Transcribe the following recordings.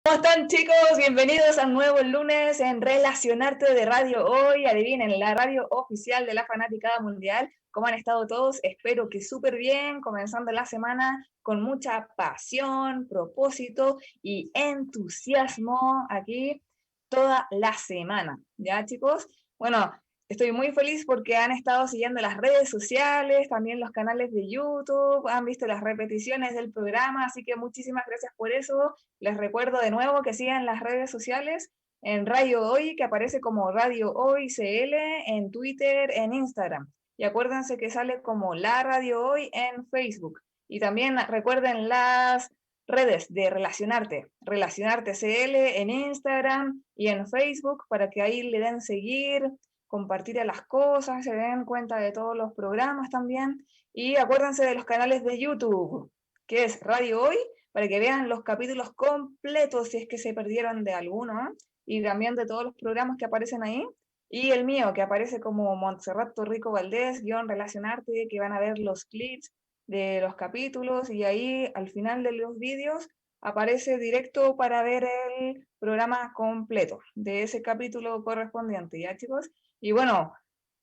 ¿Cómo están, chicos? Bienvenidos a un nuevo lunes en Relacionarte de Radio Hoy. Adivinen, la radio oficial de la Fanaticada Mundial. ¿Cómo han estado todos? Espero que súper bien, comenzando la semana con mucha pasión, propósito y entusiasmo aquí toda la semana. ¿Ya, chicos? Bueno, estoy muy feliz porque han estado siguiendo las redes sociales, también los canales de YouTube, han visto las repeticiones del programa, así que muchísimas gracias por eso. Les recuerdo de nuevo que sigan las redes sociales en Radio Hoy, que aparece como Radio Hoy CL, en Twitter, en Instagram. Y acuérdense que sale como La Radio Hoy en Facebook. Y también recuerden las redes de Relacionarte CL en Instagram y en Facebook para que ahí le den seguir, compartir a las cosas, se den cuenta de todos los programas también. Y acuérdense de los canales de YouTube, que es Radio Hoy, para que vean los capítulos completos si es que se perdieron de alguno, ¿eh? Y también de todos los programas que aparecen ahí. Y el mío, que aparece como Montserrat Torrico Valdés, Relacionarte, que van a ver los clips de los capítulos y ahí al final de los vídeos aparece directo para ver el programa completo de ese capítulo correspondiente, ¿ya, chicos? Y bueno,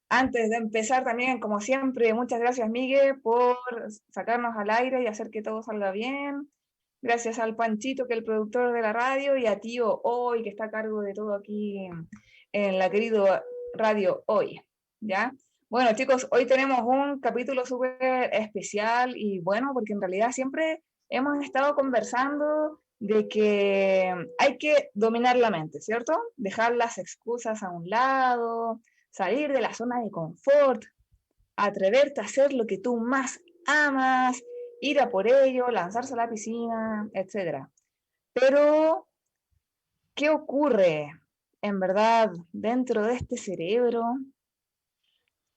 antes de empezar también, como siempre, muchas gracias, Miguel, por sacarnos al aire y hacer que todo salga bien. Gracias al Panchito, que es el productor de la radio, y a Tío Hoy, que está a cargo de todo aquí en la querida Radio Hoy, ¿ya? Bueno, chicos, hoy tenemos un capítulo súper especial y bueno, porque en realidad siempre hemos estado conversando de que hay que dominar la mente, ¿cierto? Dejar las excusas a un lado, salir de la zona de confort, atreverte a hacer lo que tú más amas, ir a por ello, lanzarse a la piscina, etc. Pero, ¿qué ocurre en verdad dentro de este cerebro?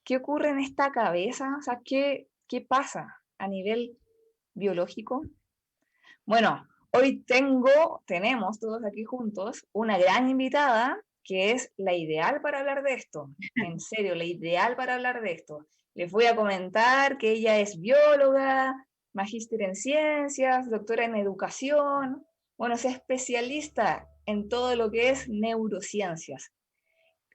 ¿Qué ocurre en esta cabeza? O sea, ¿qué pasa a nivel biológico? Bueno, hoy tenemos todos aquí juntos una gran invitada que es la ideal para hablar de esto. En serio, la ideal para hablar de esto. Les voy a comentar que ella es bióloga, magíster en ciencias, doctora en educación. Bueno, es especialista en todo lo que es neurociencias.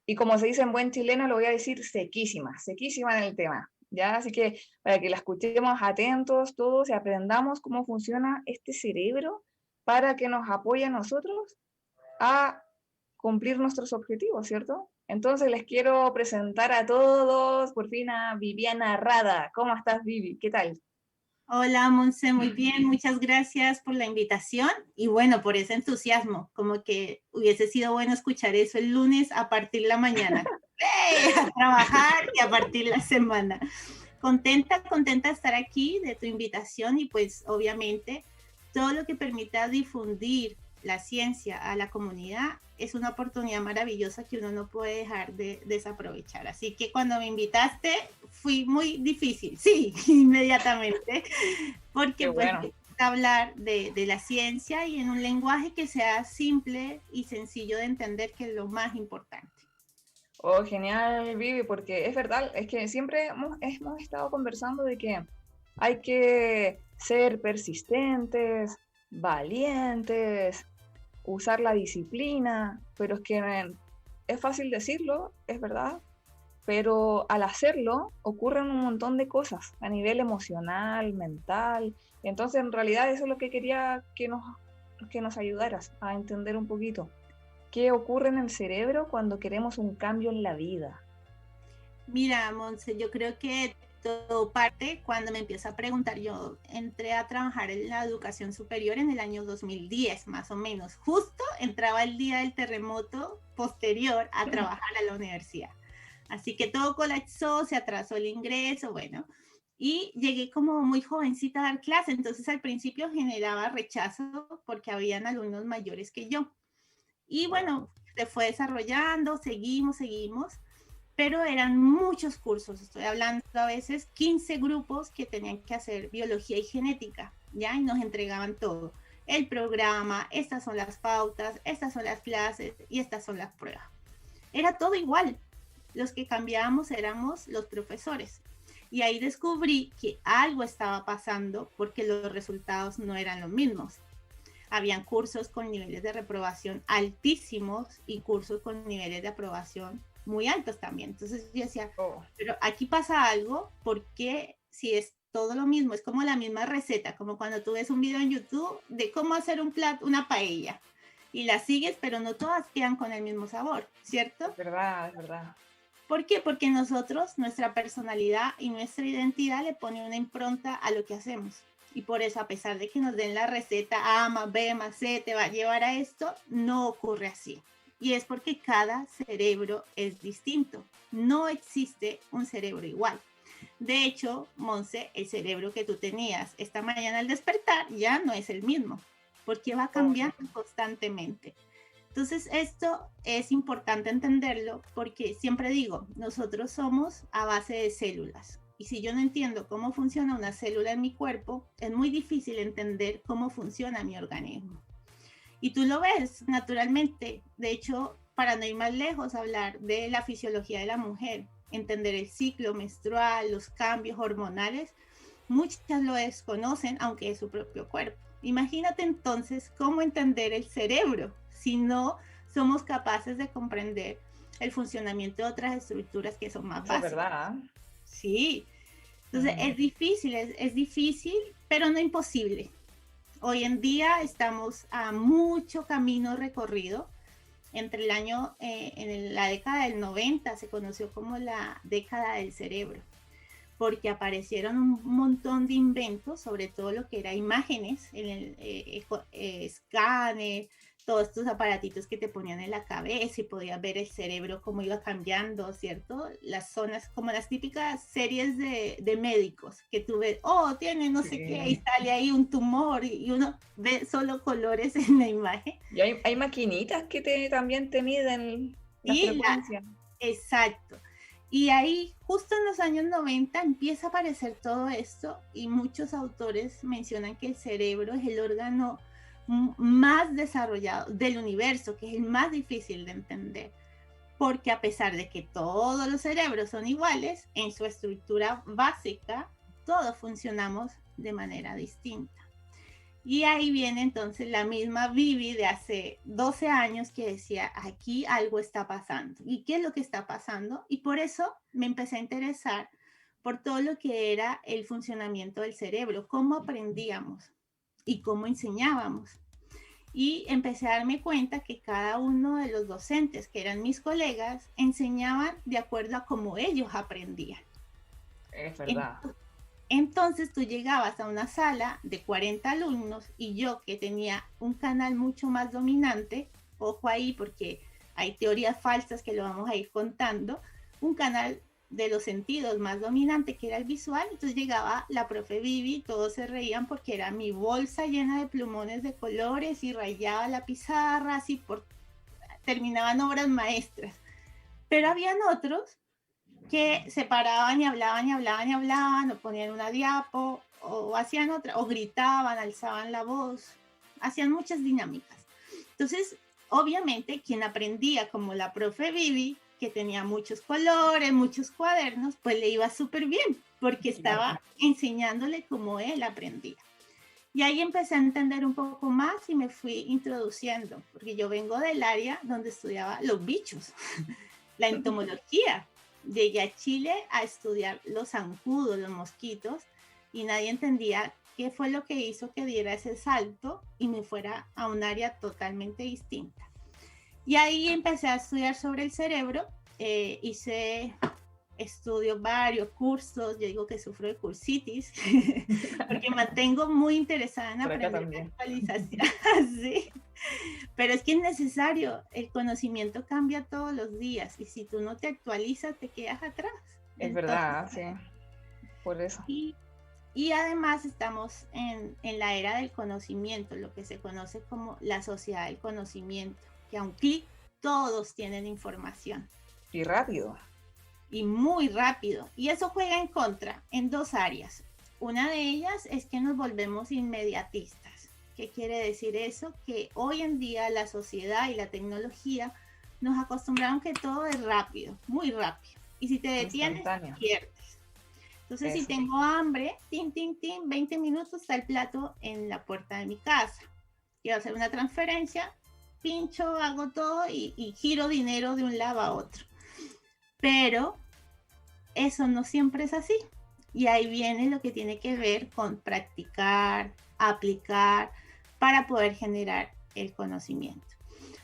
Y como se dice en buen chileno, lo voy a decir sequísima, sequísima en el tema. ¿Ya? Así que para que la escuchemos atentos todos y aprendamos cómo funciona este cerebro para que nos apoye a nosotros a cumplir nuestros objetivos, ¿cierto? Entonces les quiero presentar a todos, por fin a Viviana Rada. ¿Cómo estás, Vivi? ¿Qué tal? Hola, Monse, muy bien, muchas gracias por la invitación y bueno, por ese entusiasmo, como que hubiese sido bueno escuchar eso el lunes a partir de la mañana. ¡Hey! A trabajar y a partir la semana. Contenta de estar aquí, de tu invitación y pues obviamente todo lo que permita difundir la ciencia a la comunidad es una oportunidad maravillosa que uno no puede dejar de desaprovechar. Así que cuando me invitaste fui muy difícil, sí, inmediatamente, Qué porque pues bueno. hablar de la ciencia y en un lenguaje que sea simple y sencillo de entender, que es lo más importante. Oh, genial, Vivi, porque es verdad, es que siempre hemos estado conversando de que hay que ser persistentes, valientes, usar la disciplina, pero es que es fácil decirlo, es verdad, pero al hacerlo ocurren un montón de cosas a nivel emocional, mental. Entonces, en realidad, eso es lo que quería que nos ayudaras a entender un poquito. ¿Qué ocurre en el cerebro cuando queremos un cambio en la vida? Mira, Monse, yo creo que todo parte cuando me empiezo a preguntar. Yo entré a trabajar en la educación superior en el año 2010, más o menos. Justo entraba el día del terremoto posterior a trabajar a la universidad. Así que todo colapsó, se atrasó el ingreso, bueno. Y llegué como muy jovencita a dar clase, entonces al principio generaba rechazo porque habían alumnos mayores que yo. Y bueno, se fue desarrollando, seguimos, pero eran muchos cursos, estoy hablando a veces 15 grupos que tenían que hacer biología y genética, ¿ya? Y nos entregaban todo, el programa, estas son las pautas, estas son las clases y estas son las pruebas. Era todo igual, los que cambiábamos éramos los profesores. Y ahí descubrí que algo estaba pasando porque los resultados no eran los mismos. Habían cursos con niveles de reprobación altísimos y cursos con niveles de aprobación muy altos también. Entonces yo decía, pero aquí pasa algo, porque si es todo lo mismo, es como la misma receta, como cuando tú ves un video en YouTube de cómo hacer un plato, una paella, y la sigues, pero no todas quedan con el mismo sabor, ¿cierto? Es verdad, es verdad. ¿Por qué? Porque nosotros, nuestra personalidad y nuestra identidad le pone una impronta a lo que hacemos. Y por eso, a pesar de que nos den la receta A más B más C te va a llevar a esto, no ocurre así. Y es porque cada cerebro es distinto. No existe un cerebro igual. De hecho, Monse, el cerebro que tú tenías esta mañana al despertar ya no es el mismo, porque va cambiando constantemente. Entonces, esto es importante entenderlo, porque siempre digo, nosotros somos a base de células. Y si yo no entiendo cómo funciona una célula en mi cuerpo, es muy difícil entender cómo funciona mi organismo. Y tú lo ves naturalmente. De hecho, para no ir más lejos, hablar de la fisiología de la mujer, entender el ciclo menstrual, los cambios hormonales, muchas lo desconocen, aunque es su propio cuerpo. Imagínate entonces cómo entender el cerebro si no somos capaces de comprender el funcionamiento de otras estructuras que son más básicas. Es verdad. Sí. Entonces es difícil, pero no imposible. Hoy en día estamos a mucho camino recorrido. Entre el año, en la década del 90 se conoció como la década del cerebro, porque aparecieron un montón de inventos, sobre todo lo que era imágenes, en el escáner, todos estos aparatitos que te ponían en la cabeza y podías ver el cerebro cómo iba cambiando, ¿cierto? Las zonas, como las típicas series de médicos, que tú ves, tiene no sé qué, y sale ahí un tumor, y uno ve solo colores en la imagen. Y hay maquinitas que también te miden la frecuencia. Exacto. Y ahí, justo en los años 90, empieza a aparecer todo esto, y muchos autores mencionan que el cerebro es el órgano más desarrollado del universo, que es el más difícil de entender, porque a pesar de que todos los cerebros son iguales, en su estructura básica, todos funcionamos de manera distinta. Y ahí viene entonces la misma Vivi de hace 12 años que decía, aquí algo está pasando. ¿Y qué es lo que está pasando? Y por eso me empecé a interesar por todo lo que era el funcionamiento del cerebro, cómo aprendíamos y cómo enseñábamos. Y empecé a darme cuenta que cada uno de los docentes, que eran mis colegas, enseñaban de acuerdo a cómo ellos aprendían. Es verdad. Entonces tú llegabas a una sala de 40 alumnos y yo, que tenía un canal mucho más dominante, ojo ahí porque hay teorías falsas que lo vamos a ir contando, un canal de los sentidos más dominante, que era el visual. Entonces llegaba la profe Vivi, todos se reían porque era mi bolsa llena de plumones de colores y rayaba la pizarra, así terminaban obras maestras. Pero habían otros que se paraban y hablaban y hablaban y hablaban, o ponían una diapo, o hacían otra, o gritaban, alzaban la voz, hacían muchas dinámicas. Entonces, obviamente, quien aprendía como la profe Vivi, que tenía muchos colores, muchos cuadernos, pues le iba súper bien, porque estaba enseñándole cómo él aprendía. Y ahí empecé a entender un poco más y me fui introduciendo, porque yo vengo del área donde estudiaba los bichos, la entomología. Llegué a Chile a estudiar los zancudos, los mosquitos, y nadie entendía qué fue lo que hizo que diera ese salto y me fuera a un área totalmente distinta. Y ahí empecé a estudiar sobre el cerebro, estudio varios cursos, yo digo que sufro de cursitis, porque me mantengo muy interesada en aprender la actualización. Sí. Pero es que es necesario, el conocimiento cambia todos los días, y si tú no te actualizas, te quedas atrás. Es verdad, sí, por eso. Y además estamos en la era del conocimiento, lo que se conoce como la sociedad del conocimiento, que a un clic todos tienen información. Y rápido. Y muy rápido. Y eso juega en contra en dos áreas. Una de ellas es que nos volvemos inmediatistas. ¿Qué quiere decir eso? Que hoy en día la sociedad y la tecnología nos acostumbraron que todo es rápido, muy rápido. Y si te detienes, pierdes. Entonces, si tengo hambre, 20 minutos está el plato en la puerta de mi casa. quiero hacer una transferencia, pincho, hago todo y giro dinero de un lado a otro. Pero eso no siempre es así. Y ahí viene lo que tiene que ver con practicar, aplicar, para poder generar el conocimiento.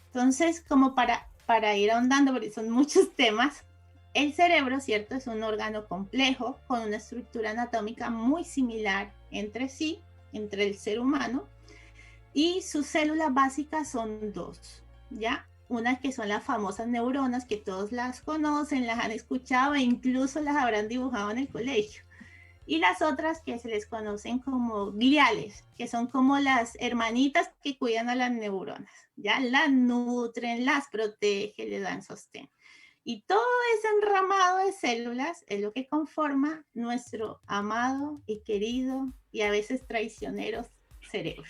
Entonces, como para ir ahondando, porque son muchos temas, el cerebro, ¿cierto? Es un órgano complejo con una estructura anatómica muy similar entre sí, entre el ser humano, y sus células básicas son dos, ¿ya? Unas que son las famosas neuronas, que todos las conocen, las han escuchado e incluso las habrán dibujado en el colegio. Y las otras que se les conocen como gliales, que son como las hermanitas que cuidan a las neuronas, ¿ya? Las nutren, las protegen, les dan sostén. Y todo ese enramado de células es lo que conforma nuestro amado y querido y a veces traicionero cerebro.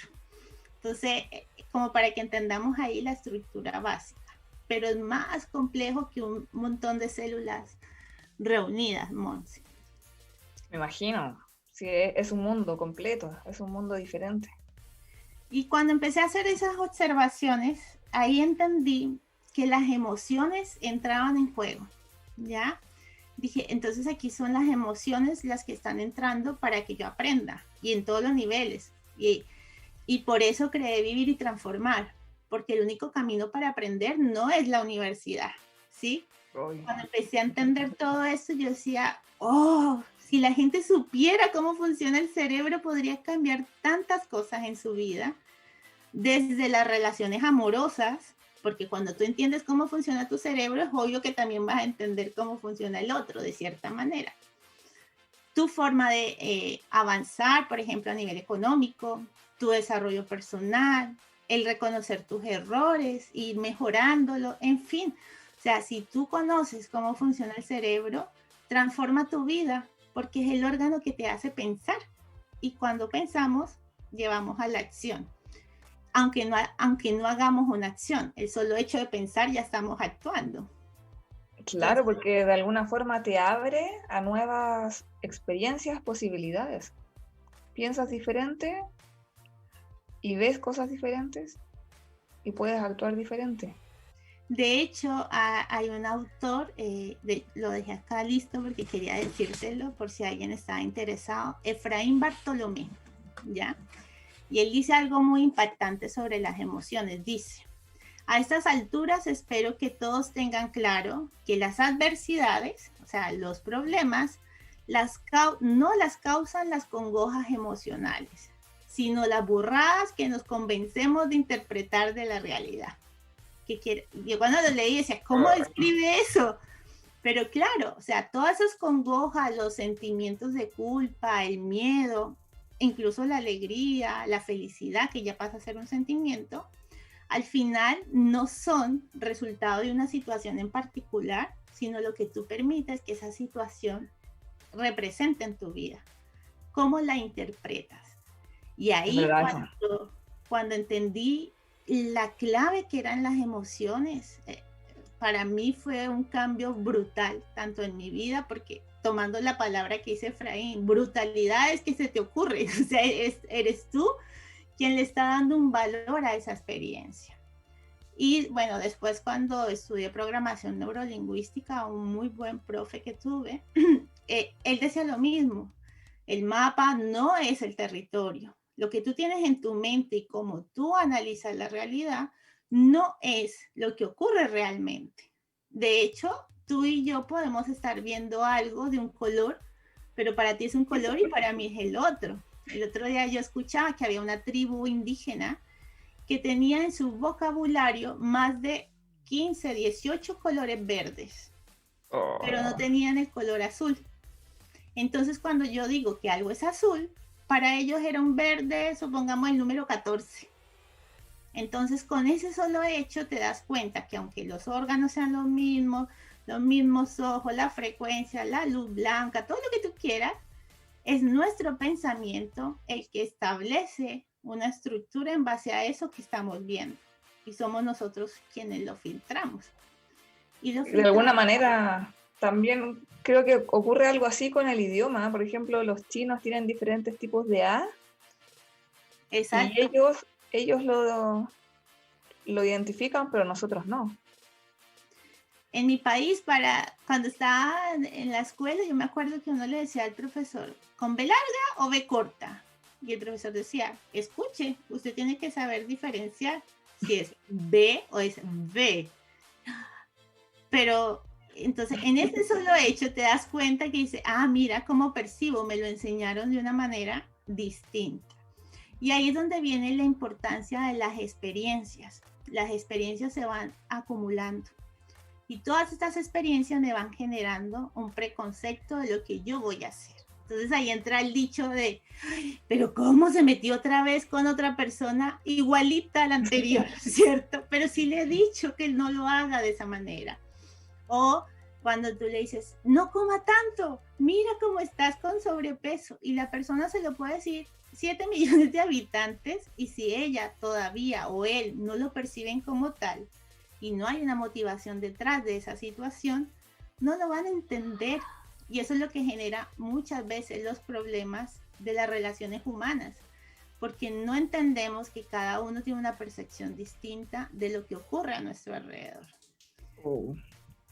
Entonces, como para que entendamos ahí la estructura básica, pero es más complejo que un montón de células reunidas, Monse. Me imagino, sí, es un mundo completo, es un mundo diferente. Y cuando empecé a hacer esas observaciones, ahí entendí que las emociones entraban en juego, ¿ya? Dije, entonces aquí son las emociones las que están entrando para que yo aprenda, y en todos los niveles. Y por eso creé Vivir y Transformar, porque el único camino para aprender no es la universidad, ¿sí? Cuando empecé a entender todo esto, yo decía, oh, si la gente supiera cómo funciona el cerebro, podría cambiar tantas cosas en su vida, desde las relaciones amorosas, porque cuando tú entiendes cómo funciona tu cerebro, es obvio que también vas a entender cómo funciona el otro, de cierta manera. Tu forma de avanzar, por ejemplo, a nivel económico, tu desarrollo personal, el reconocer tus errores, ir mejorándolo, en fin. O sea, si tú conoces cómo funciona el cerebro, transforma tu vida, porque es el órgano que te hace pensar. Y cuando pensamos, llevamos a la acción. Aunque no hagamos una acción, el solo hecho de pensar ya estamos actuando. Claro, porque de alguna forma te abre a nuevas experiencias, posibilidades. Piensas diferente y ves cosas diferentes y puedes actuar diferente. De hecho, hay un autor, lo dejé acá listo porque quería decírtelo por si alguien estaba interesado, Efraín Bartolomé, ¿ya? Y él dice algo muy impactante sobre las emociones. Dice, a estas alturas espero que todos tengan claro que las adversidades, o sea, los problemas, no las causan las congojas emocionales, sino las burradas que nos convencemos de interpretar de la realidad. Yo cuando lo leí decía, ¿cómo describe eso? Pero claro, o sea, todas esas congojas, los sentimientos de culpa, el miedo, incluso la alegría, la felicidad, que ya pasa a ser un sentimiento, al final no son resultado de una situación en particular, sino lo que tú permites que esa situación represente en tu vida. ¿Cómo la interpretas? Y ahí cuando entendí la clave que eran las emociones, para mí fue un cambio brutal, tanto en mi vida, porque tomando la palabra que dice Efraín, brutalidad es que se te ocurre, o sea, eres tú quien le está dando un valor a esa experiencia. Y bueno, después cuando estudié programación neurolingüística, un muy buen profe que tuve, él decía lo mismo, el mapa no es el territorio. Lo que tú tienes en tu mente y cómo tú analizas la realidad no es lo que ocurre realmente. De hecho, tú y yo podemos estar viendo algo de un color, pero para ti es un color y para mí es el otro. El otro día yo escuchaba que había una tribu indígena que tenía en su vocabulario más de 15, 18 colores verdes, pero no tenían el color azul. Entonces, cuando yo digo que algo es azul, para ellos era un verde, supongamos el número 14. Entonces, con ese solo hecho te das cuenta que aunque los órganos sean los mismos ojos, la frecuencia, la luz blanca, todo lo que tú quieras, es nuestro pensamiento el que establece una estructura en base a eso que estamos viendo. Y somos nosotros quienes lo filtramos. De alguna manera, también creo que ocurre algo así con el idioma. Por ejemplo, los chinos tienen diferentes tipos de A. Exacto. Y ellos ellos lo identifican, pero nosotros no. En mi país, cuando estaba en la escuela, yo me acuerdo que uno le decía al profesor, ¿con B larga o B corta? Y el profesor decía, escuche, usted tiene que saber diferenciar si es B o es V. Pero entonces, en este solo hecho te das cuenta que dice, mira cómo percibo, me lo enseñaron de una manera distinta. Y ahí es donde viene la importancia de las experiencias. Las experiencias se van acumulando. Y todas estas experiencias me van generando un preconcepto de lo que yo voy a hacer. Entonces ahí entra el dicho de, pero ¿cómo se metió otra vez con otra persona igualita a la anterior? ¿Cierto? Pero sí le he dicho que no lo haga de esa manera. O cuando tú le dices, no coma tanto, mira cómo estás con sobrepeso. Y la persona se lo puede decir 7 millones de habitantes, y si ella todavía o él no lo perciben como tal, y no hay una motivación detrás de esa situación, no lo van a entender. Y eso es lo que genera muchas veces los problemas de las relaciones humanas, porque no entendemos que cada uno tiene una percepción distinta de lo que ocurre a nuestro alrededor.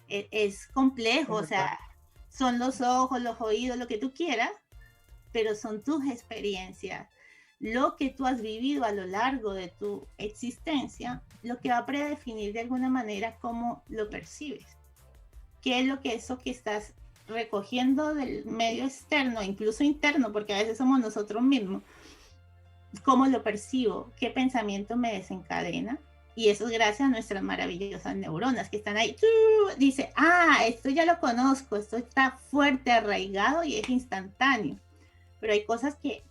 Es complejo, o sea, son los ojos, los oídos, lo que tú quieras, pero son tus experiencias, lo que tú has vivido a lo largo de tu existencia, lo que va a predefinir de alguna manera cómo lo percibes. ¿Qué es lo que eso que estás recogiendo del medio externo, incluso interno, porque a veces somos nosotros mismos? ¿Cómo lo percibo? ¿Qué pensamiento me desencadena? Y eso es gracias a nuestras maravillosas neuronas que están ahí. Dice, esto ya lo conozco, esto está fuerte, arraigado y es instantáneo. Pero hay cosas que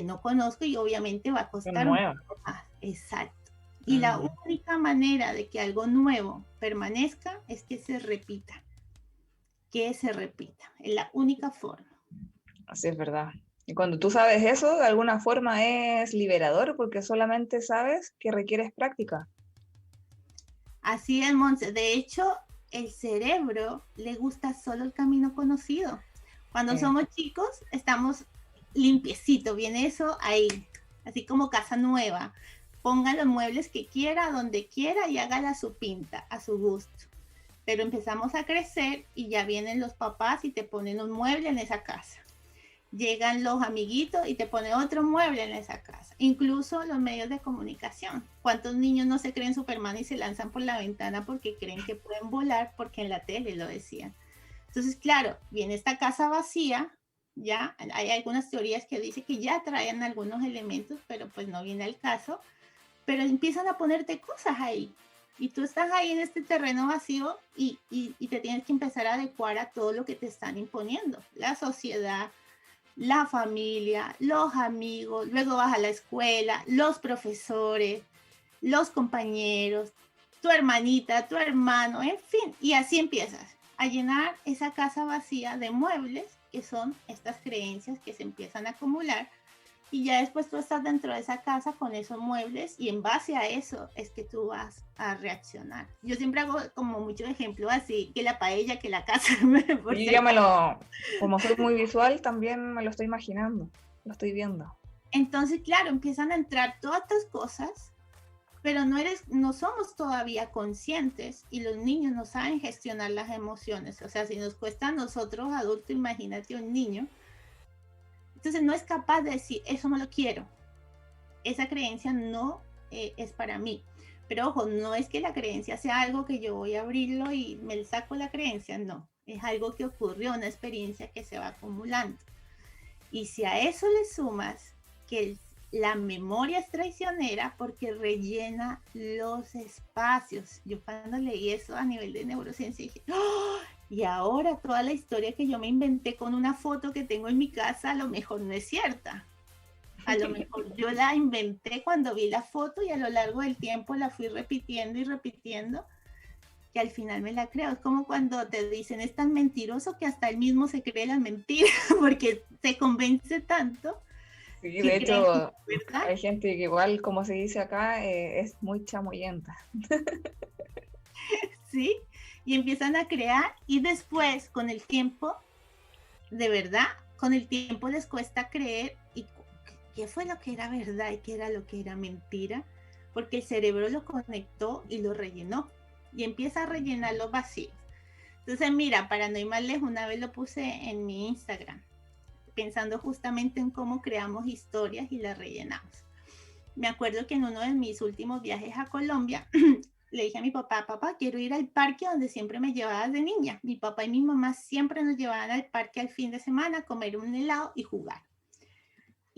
no conozco y obviamente va a costar un poco más. Exacto. Y la única manera de que algo nuevo permanezca es que se repita. Que se repita. Es la única forma. Así es verdad. Y cuando tú sabes eso, de alguna forma es liberador, porque solamente sabes que requieres práctica. Así es, Monse. De hecho, el cerebro le gusta solo el camino conocido. Cuando somos chicos, estamos limpiecito, viene eso ahí, así como casa nueva. Ponga los muebles que quiera, donde quiera y hágala a su pinta, a su gusto. Pero empezamos a crecer y ya vienen los papás y te ponen un mueble en esa casa. Llegan los amiguitos y te ponen otro mueble en esa casa. Incluso los medios de comunicación. ¿Cuántos niños no se creen Superman y se lanzan por la ventana porque creen que pueden volar? Porque en la tele lo decían. Entonces, claro, viene esta casa vacía. Ya hay algunas teorías que dicen que ya traen algunos elementos, pero pues no viene al caso. Pero empiezan a ponerte cosas ahí. Y tú estás ahí en este terreno vacío y te tienes que empezar a adecuar a todo lo que te están imponiendo. La sociedad, la familia, los amigos, luego vas a la escuela, los profesores, los compañeros, tu hermanita, tu hermano, en fin. Y así empiezas a llenar esa casa vacía de muebles, que son estas creencias que se empiezan a acumular, y ya después tú estás dentro de esa casa con esos muebles y en base a eso es que tú vas a reaccionar. Yo siempre hago como muchos ejemplos así, que la paella, que la casa. Y ya como soy muy visual, también me lo estoy imaginando, lo estoy viendo. Entonces, claro, empiezan a entrar todas estas cosas, pero no somos todavía conscientes y los niños no saben gestionar las emociones. O sea, si nos cuesta a nosotros adultos, imagínate un niño. Entonces no es capaz de decir, eso no lo quiero. Esa creencia no es para mí. Pero ojo, no es que la creencia sea algo que yo voy a abrirlo y me saco la creencia, no. Es algo que ocurrió, una experiencia que se va acumulando. Y si a eso le sumas que la memoria es traicionera porque rellena los espacios. Yo cuando leí eso a nivel de neurociencia dije, ¡oh! Y ahora toda la historia que yo me inventé con una foto que tengo en mi casa a lo mejor no es cierta. A lo mejor yo la inventé cuando vi la foto y a lo largo del tiempo la fui repitiendo y repitiendo, que al final me la creo. Es como cuando te dicen es tan mentiroso que hasta él mismo se cree la mentira porque se convence tanto. Sí, de hecho, hay gente que igual, como se dice acá, es muy chamoyenta. Sí, y empiezan a crear y después, con el tiempo, de verdad, con el tiempo les cuesta creer y qué fue lo que era verdad y qué era lo que era mentira. porque el cerebro lo conectó y lo rellenó, y empieza a rellenar los vacíos. Entonces, mira, para no ir más lejos, una vez lo puse en mi Instagram, pensando justamente en cómo creamos historias y las rellenamos. Me acuerdo que en uno de mis últimos viajes a Colombia, le dije a mi papá, papá, quiero ir al parque donde siempre me llevabas de niña. Mi papá y mi mamá siempre nos llevaban al parque al fin de semana a comer un helado y jugar.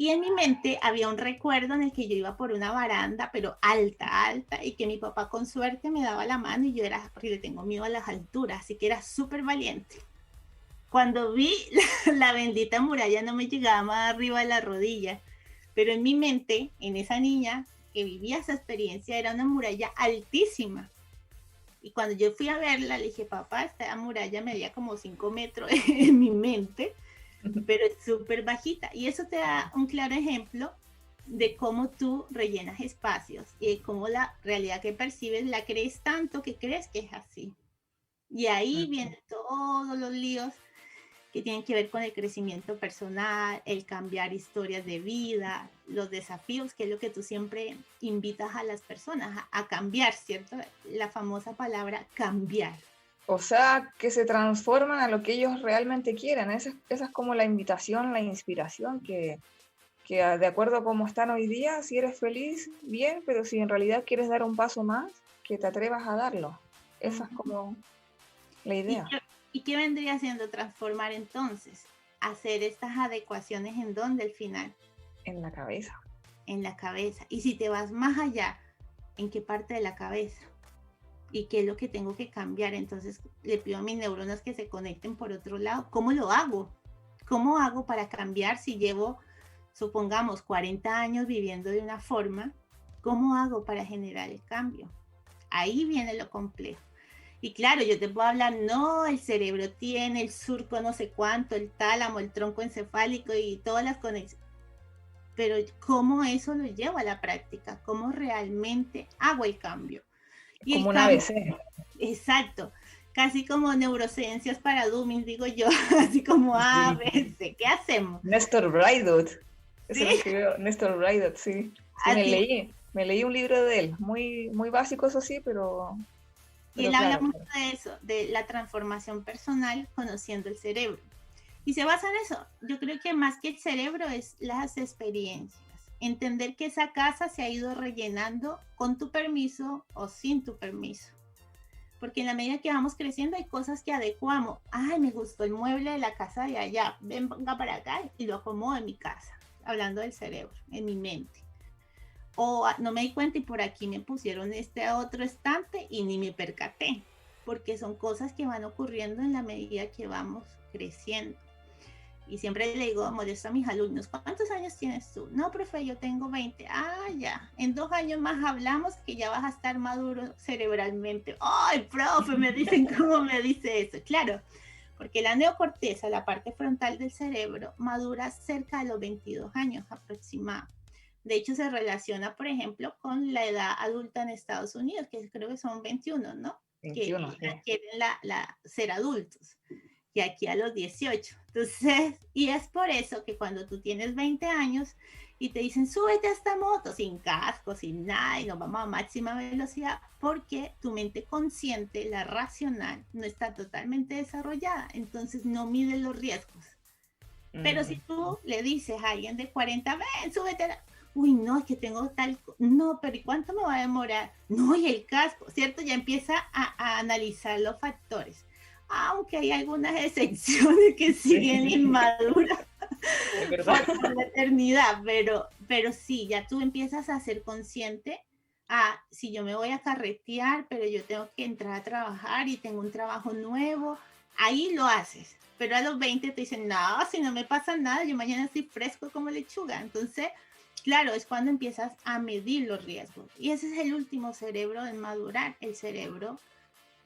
Y en mi mente había un recuerdo en el que yo iba por una baranda, pero alta, alta, y que mi papá con suerte me daba la mano y yo era, porque le tengo miedo a las alturas, así que era súper valiente. Cuando vi la bendita muralla no me llegaba más arriba de la rodilla, pero en mi mente, en esa niña que vivía esa experiencia, era una muralla altísima. Y cuando yo fui a verla, le dije, papá, esta muralla medía como 5 metros en mi mente, pero es súper bajita. Y eso te da un claro ejemplo de cómo tú rellenas espacios y de cómo la realidad que percibes la crees tanto que crees que es así. Y ahí vienen todos los líos que tienen que ver con el crecimiento personal, el cambiar historias de vida, los desafíos, que es lo que tú siempre invitas a las personas a cambiar, ¿cierto? La famosa palabra cambiar. O sea, que se transforman a lo que ellos realmente quieren. Esa es como la invitación, la inspiración, que de acuerdo a cómo están hoy día, si eres feliz, bien, pero si en realidad quieres dar un paso más, que te atrevas a darlo. Esa es como la idea. ¿Y qué vendría siendo transformar entonces? Hacer estas adecuaciones en dónde al final. En la cabeza. En la cabeza. Y si te vas más allá, ¿en qué parte de la cabeza? ¿Y qué es lo que tengo que cambiar? Entonces le pido a mis neuronas que se conecten por otro lado. ¿Cómo lo hago? ¿Cómo hago para cambiar si llevo, supongamos, 40 años viviendo de una forma? ¿Cómo hago para generar el cambio? Ahí viene lo complejo. Y claro, yo te puedo hablar, no, el cerebro tiene el surco no sé cuánto, el tálamo, el tronco encefálico y todas las conexiones. Pero ¿cómo eso lo llevo a la práctica? ¿Cómo realmente hago el cambio? Y como un ABC. Exacto. Casi como neurociencias para dummies, digo yo, así como ABC. ¿Qué hacemos? Néstor Braidot. ¿Sí? Eso lo escribió Néstor Braidot, sí. Sí, me leí un libro de él, muy, muy básico, eso sí, pero y él habla mucho de eso, de la transformación personal conociendo el cerebro. Y se basa en eso. Yo creo que más que el cerebro es las experiencias. Entender que esa casa se ha ido rellenando con tu permiso o sin tu permiso. Porque en la medida que vamos creciendo hay cosas que adecuamos. Ay, me gustó el mueble de la casa de allá. Venga para acá y lo acomodo en mi casa. Hablando del cerebro, en mi mente. O no me di cuenta y por aquí me pusieron este otro estante y ni me percaté. Porque son cosas que van ocurriendo en la medida que vamos creciendo. Y siempre le digo, molesto a mis alumnos, ¿cuántos años tienes tú? No, profe, yo tengo 20. Ah, ya, en 2 años más hablamos que ya vas a estar maduro cerebralmente. Ay, profe, me dicen, ¿cómo me dice eso? Claro, porque la neocorteza, la parte frontal del cerebro, madura cerca de los 22 años aproximadamente. De hecho, se relaciona, por ejemplo, con la edad adulta en Estados Unidos, que creo que son 21, ¿no? 21, que quieren ser adultos. Y aquí a los 18. Entonces, y es por eso que cuando tú tienes 20 años y te dicen, súbete a esta moto sin casco, sin nada, y nos vamos a máxima velocidad, porque tu mente consciente, la racional, no está totalmente desarrollada, entonces no mide los riesgos. Pero si tú le dices a alguien de 40, ven, súbete a la... Uy, no, es que tengo tal... No, pero ¿y cuánto me va a demorar? No, y el casco, ¿cierto? Ya empieza a analizar los factores. Aunque hay algunas excepciones que siguen inmaduras por la eternidad, pero sí, ya tú empiezas a ser consciente, si yo me voy a carretear, pero yo tengo que entrar a trabajar y tengo un trabajo nuevo, ahí lo haces, pero a los 20 te dicen, no, si no me pasa nada, yo mañana estoy fresco como lechuga, entonces, claro, es cuando empiezas a medir los riesgos, y ese es el último cerebro en madurar, el cerebro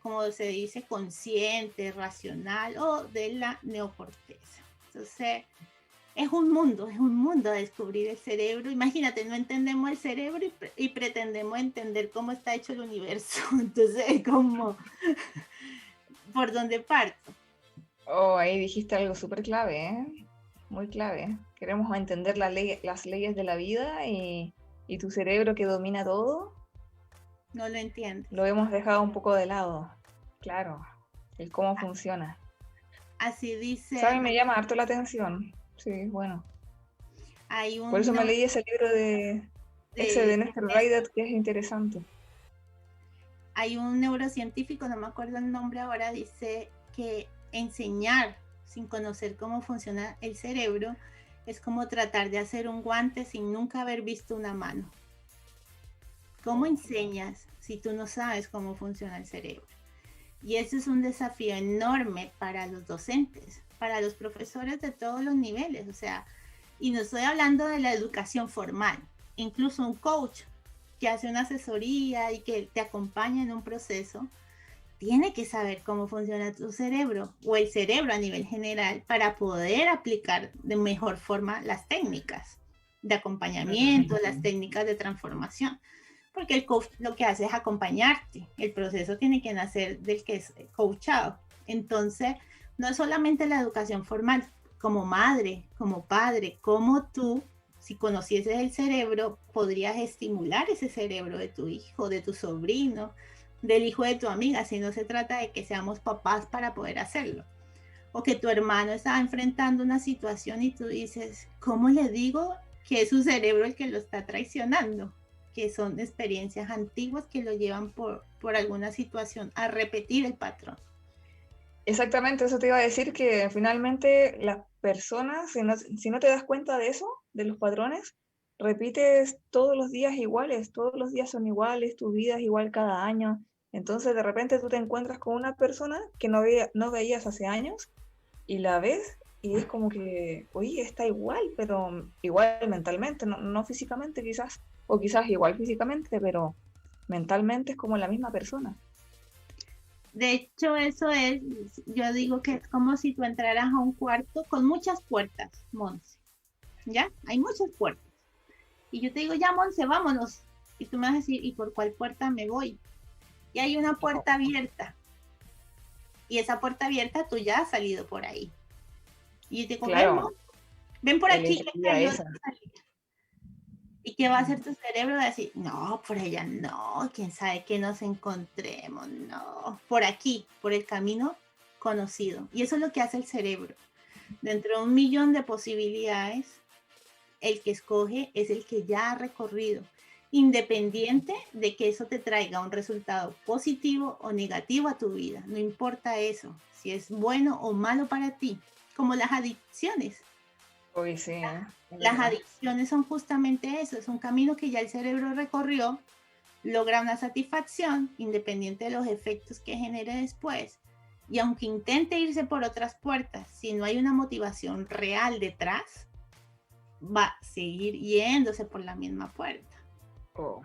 como se dice, consciente, racional o de la neocorteza. Entonces, es un mundo a descubrir el cerebro. Imagínate, no entendemos el cerebro y pretendemos entender cómo está hecho el universo. Entonces, es como, ¿por dónde parto? Oh, ahí dijiste algo súper clave, ¿eh? Muy clave. Queremos entender las leyes de la vida y tu cerebro que domina todo. No lo entiendes. Lo hemos dejado un poco de lado, claro, el cómo funciona. Así ¿Sabes? dice, Me llama harto la atención. Sí, bueno. hay Por eso un me leí ese libro de ese de de Néstor Raidet, que es interesante. hay un neurocientífico, no me acuerdo el nombre ahora, dice que enseñar sin conocer cómo funciona el cerebro es como tratar de hacer un guante sin nunca haber visto una mano. ¿Cómo enseñas si tú no sabes cómo funciona el cerebro? Y eso es un desafío enorme para los docentes, para los profesores de todos los niveles. O sea, y no estoy hablando de la educación formal, incluso un coach que hace una asesoría y que te acompaña en un proceso, tiene que saber cómo funciona tu cerebro o el cerebro a nivel general para poder aplicar de mejor forma las técnicas de acompañamiento, las técnicas de transformación. Porque el coach lo que hace es acompañarte. El proceso tiene que nacer del que es coachado. Entonces, no es solamente la educación formal, como madre, como padre, como tú, si conocieses el cerebro, podrías estimular ese cerebro de tu hijo, de tu sobrino, del hijo de tu amiga, si no se trata de que seamos papás para poder hacerlo. O que tu hermano está enfrentando una situación y tú dices, ¿cómo le digo que es su cerebro el que lo está traicionando? Que son experiencias antiguas que lo llevan por alguna situación a repetir el patrón. Exactamente, eso te iba a decir, que finalmente las personas, si no te das cuenta de eso, de los patrones, repites todos los días iguales, todos los días son iguales, tu vida es igual cada año. Entonces de repente tú te encuentras con una persona que no veías hace años y la ves y es como que, oye, está igual, pero igual mentalmente, no físicamente quizás, o quizás igual físicamente, pero mentalmente es como la misma persona. De hecho, eso es, yo digo que es como si tú entraras a un cuarto con muchas puertas, Monse. ¿Ya? Hay muchas puertas. Y yo te digo, ya, Monse, vámonos. Y tú me vas a decir, ¿y por cuál puerta me voy? Y hay una puerta abierta. Y esa puerta abierta tú ya has salido por ahí. Y yo te digo, Claro, ven por aquí, que elegía hay esa. otra salida. ¿Y qué va a hacer tu cerebro? Va a decir, no, por allá no, quién sabe que nos encontremos, no. Por aquí, por el camino conocido. Y eso es lo que hace el cerebro. Dentro de 1.000.000 de posibilidades, el que escoge es el que ya ha recorrido, independiente de que eso te traiga un resultado positivo o negativo a tu vida. No importa eso, si es bueno o malo para ti, como las adicciones. Uy, sí, es Las verdad. adicciones son justamente eso, es un camino que ya el cerebro recorrió, logra una satisfacción independiente de los efectos que genere después. Y aunque intente irse por otras puertas, si no hay una motivación real detrás, va a seguir yéndose por la misma puerta. Oh.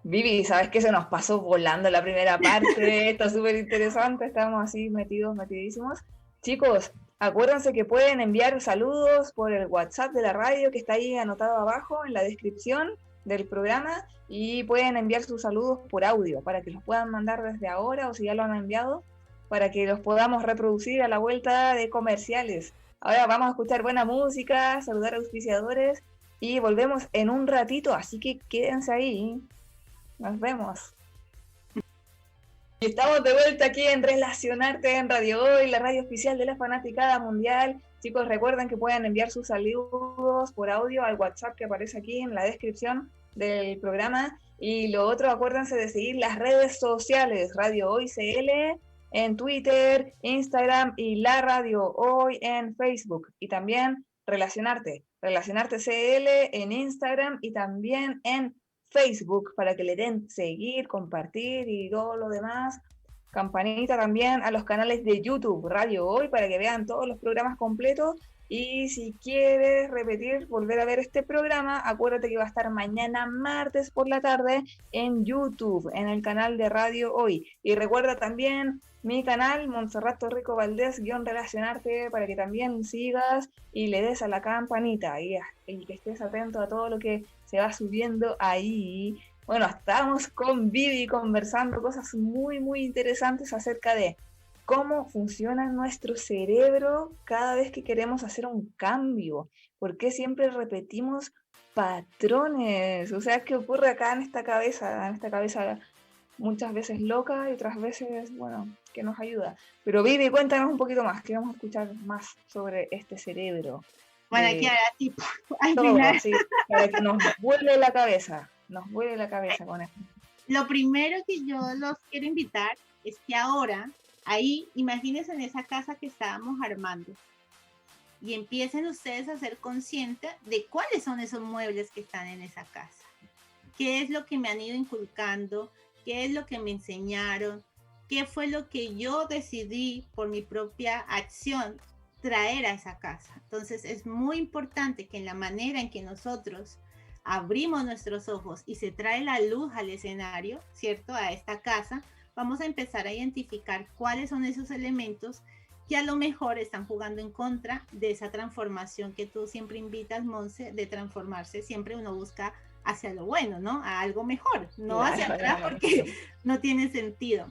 Vivi, ¿sabes qué? Se nos pasó volando la primera parte, está súper interesante, estamos así metidísimos. Chicos, acuérdense que pueden enviar saludos por el WhatsApp de la radio que está ahí anotado abajo en la descripción del programa y pueden enviar sus saludos por audio para que los puedan mandar desde ahora o si ya lo han enviado, para que los podamos reproducir a la vuelta de comerciales. Ahora vamos a escuchar buena música, saludar a auspiciadores y volvemos en un ratito, así que quédense ahí. Nos vemos. Y estamos de vuelta aquí en Relacionarte en Radio Hoy, la radio oficial de la Fanaticada Mundial. Chicos, recuerden que pueden enviar sus saludos por audio al WhatsApp que aparece aquí en la descripción del programa. Y lo otro, acuérdense de seguir las redes sociales, Radio Hoy CL en Twitter, Instagram y La Radio Hoy en Facebook. Y también Relacionarte CL en Instagram y también en Facebook para que le den seguir, compartir y todo lo demás. Campanita también a los canales de YouTube, Radio Hoy, para que vean todos los programas completos. Y si quieres repetir, volver a ver este programa, acuérdate que va a estar mañana martes por la tarde en YouTube, en el canal de Radio Hoy. Y recuerda también mi canal, Montserrat Torrico Valdés, Relacionarte, para que también sigas y le des a la campanita y que estés atento a todo lo que se va subiendo ahí. Bueno, estamos con Vivi conversando cosas muy interesantes acerca de cómo funciona nuestro cerebro cada vez que queremos hacer un cambio. ¿Por qué siempre repetimos patrones? O sea, ¿qué ocurre acá en esta cabeza muchas veces loca y otras veces, bueno, que nos ayuda. Pero Vivi, cuéntanos un poquito más, queremos escuchar más sobre este cerebro. Bueno, aquí ahora tipo, al todo, final. así, para que nos vuele la cabeza con esto. Lo primero que yo los quiero invitar es que ahora, ahí, imagínense en esa casa que estábamos armando y empiecen ustedes a ser conscientes de cuáles son esos muebles que están en esa casa. ¿Qué es lo que me han ido inculcando? ¿Qué es lo que me enseñaron? ¿Qué fue lo que yo decidí por mi propia acción traer a esa casa? Entonces es muy importante que en la manera en que nosotros abrimos nuestros ojos y se trae la luz al escenario, ¿cierto? A esta casa, vamos a empezar a identificar cuáles son esos elementos que a lo mejor están jugando en contra de esa transformación que tú siempre invitas, Monse, de transformarse. Siempre uno busca hacia lo bueno, ¿no? A algo mejor, no hacia atrás, porque no tiene sentido.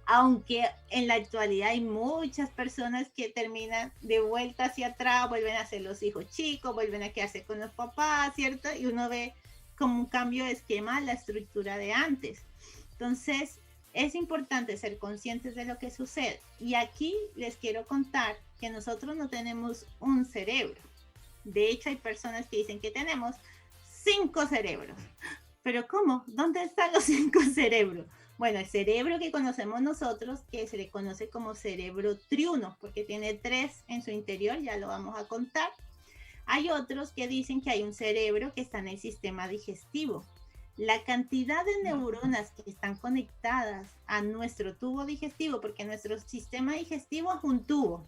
Aunque en la actualidad hay muchas personas que terminan de vuelta hacia atrás, vuelven a ser los hijos chicos, vuelven a quedarse con los papás, ¿cierto? Y uno ve como un cambio de esquema la estructura de antes. Entonces, es importante ser conscientes de lo que sucede. Y aquí les quiero contar que nosotros no tenemos un cerebro. De hecho, hay personas que dicen que tenemos 5 cerebros. ¿Pero cómo? ¿Dónde están los 5 cerebros? Bueno, el cerebro que conocemos nosotros, que se le conoce como cerebro triuno, porque tiene 3 en su interior, ya lo vamos a contar. Hay otros que dicen que hay un cerebro que está en el sistema digestivo. La cantidad de neuronas que están conectadas a nuestro tubo digestivo, porque nuestro sistema digestivo es un tubo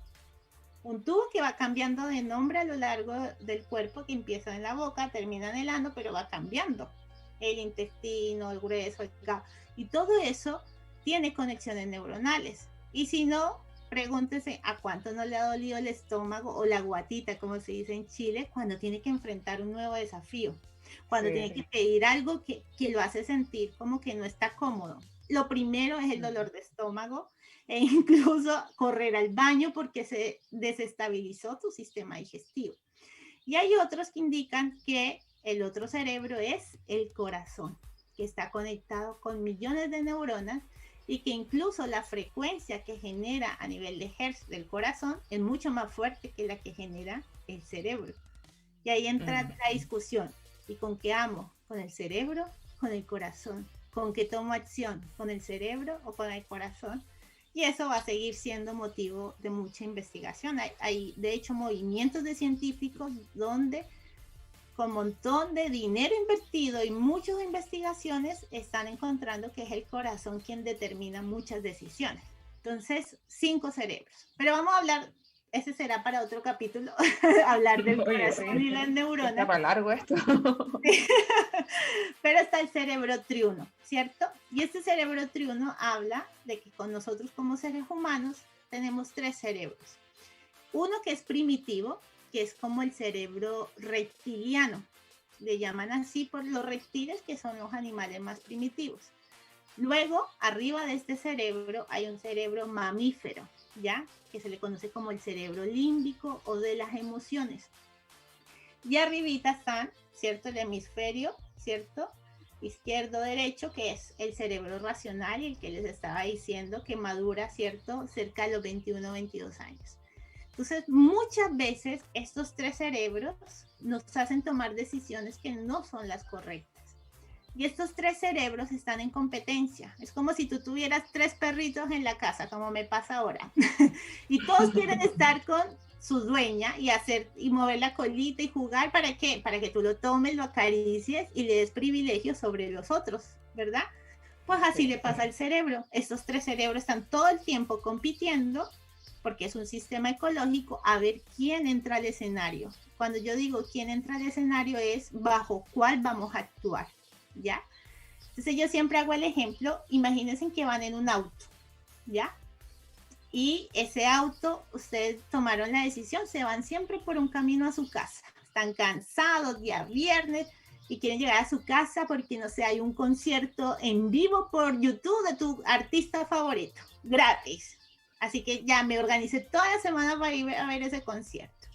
que va cambiando de nombre a lo largo del cuerpo, que empieza en la boca, termina en el ano, pero va cambiando. El intestino, el grueso, el hígado, y todo eso tiene conexiones neuronales. Y si no, pregúntese a cuánto no le ha dolido el estómago o la guatita, como se dice en Chile, cuando tiene que enfrentar un nuevo desafío, cuando tiene que pedir algo que lo hace sentir como que no está cómodo. Lo primero es el dolor de estómago e incluso correr al baño porque se desestabilizó tu sistema digestivo. Y hay otros que indican que el otro cerebro es el corazón, que está conectado con millones de neuronas y que incluso la frecuencia que genera a nivel de hertz del corazón es mucho más fuerte que la que genera el cerebro. Y ahí entra la discusión. ¿Y con qué amo? ¿Con el cerebro? ¿Con el corazón? ¿Con qué tomo acción? ¿Con el cerebro o con el corazón? Y eso va a seguir siendo motivo de mucha investigación. Hay de hecho movimientos de científicos donde con un montón de dinero invertido y muchas investigaciones están encontrando que es el corazón quien determina muchas decisiones. Entonces, 5 cerebros. Pero vamos a hablar, ese será para otro capítulo, hablar del corazón y las neuronas. Está para largo esto. Pero está el cerebro triuno, ¿cierto? Y este cerebro triuno habla de que con nosotros como seres humanos tenemos 3 cerebros. Uno que es primitivo, que es como el cerebro reptiliano. Le llaman así por los reptiles, que son los animales más primitivos. Luego, arriba de este cerebro hay un cerebro mamífero, ¿ya? Que se le conoce como el cerebro límbico o de las emociones. Y arribita están, ¿cierto? El hemisferio, ¿cierto? Izquierdo, derecho, que es el cerebro racional y el que les estaba diciendo que madura, ¿cierto? Cerca de los 21 o 22 años. Entonces, muchas veces estos 3 cerebros nos hacen tomar decisiones que no son las correctas. Y estos 3 cerebros están en competencia. Es como si tú tuvieras 3 perritos en la casa, como me pasa ahora. Y todos quieren estar con su dueña y mover la colita y jugar. ¿Para qué? Para que tú lo tomes, lo acaricies y le des privilegios sobre los otros, ¿verdad? Pues así le pasa al cerebro. Estos 3 cerebros están todo el tiempo compitiendo, porque es un sistema ecológico, a ver quién entra al escenario. Cuando yo digo quién entra al escenario es bajo cuál vamos a actuar, ¿ya? Entonces yo siempre hago el ejemplo, imagínense que van en un auto, ¿ya? Y ese auto, ustedes tomaron la decisión, se van siempre por un camino a su casa. Están cansados, día viernes, y quieren llegar a su casa porque, no sé, hay un concierto en vivo por YouTube de tu artista favorito, gratis. Así que ya me organicé toda la semana para ir a ver ese concierto.